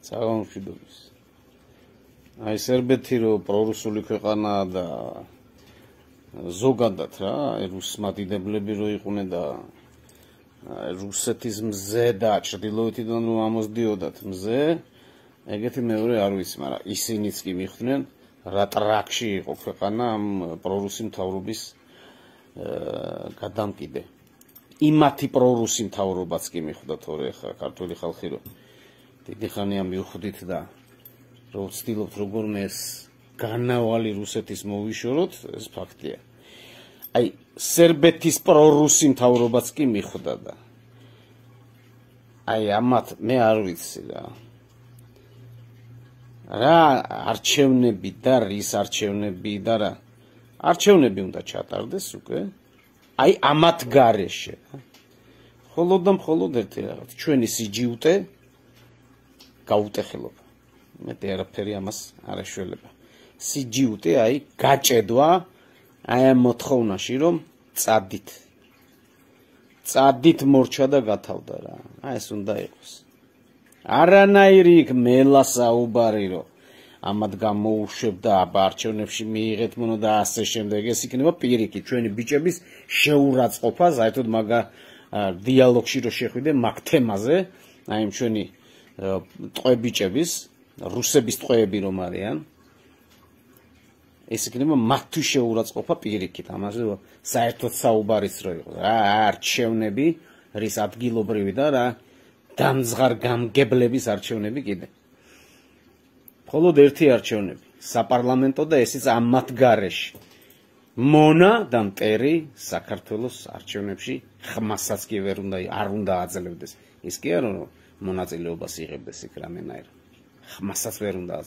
Цагამშვიდობის. Აი სერბეთი რო პრორუსული ქვეყანაა და ზოგადად რა, რუსმადიდებლები რო იყვნენ და რუსეთის მზე და ჩრდილოეთიდან რომ ამოსდიოდათ მზე, ეგეთი მეორე არ ვიცი, მაგრამ ისინიც კი მიხვდნენ რა ტრაქში იყო ქვეყანა ამ პრორუსი მთავრობის გადამკიდე. იმათი პრორუსი მთავრობაც კი მიხვდა თორე ხა ქართული ხალხი რო დიდი ხანია მივხვდით და რო ვცდილობთ როგორმე ეს განავალი რუსეთის მოვიშოროთ, ეს ფაქტია. აი სერბეთის პრორუსი მთავრობაც კი მიხვდა და აი ამათ მე არ ვიცი რა არჩევნები და რის არჩევნები და რა არჩევნები უნდა ჩატარდეს უკვე აი ამათ გარეშე მხოლოდ და მხოლოდ ერთი რაღაც ჩვენი სიჯიუტე გაუტეხილობა მეტი არაფერი ამას არ ეშველება სიჯიუტე აი გაჭედვა აი ამ მოთხოვნაში რომ წადით მორჩა და გათავდა რა აი ეს უნდა იყოს არანაირი იქ მელა საუბარი რომ ამათ გამოუშვებ და არჩევნებში მიიღეთ მონო და ასე შემდეგ ეს იქნება პირიქით ჩვენი ბიჭების შეურაცხყოფა საერთოდ მაგა დიალოგში რო შეხვიდე მაგ თემაზე აი იმ ჩვენი ტყვე-ბიჭების რუსების ტყვეები რომ არიან ეს იქნება მათთვის შეურაცხყოფა პირიქით ამაზე საერთოდ საუბარიც რო იყოს რა არჩევნები რის ადგილობრივი და რა დამძღარ გამგებლების არჩევნები კიდე მხოლოდ ერთი არჩევნები საპარლამენტო და ესეც ამათ გარეშე მონა და მტერი საქართველოს არჩევნებში ხმასაც კი არ უნდა აძლევდეს ის კი არა რომ მონაწილეობას იღებდეს იქ რამენაირად ხმასაც ვერ უნდა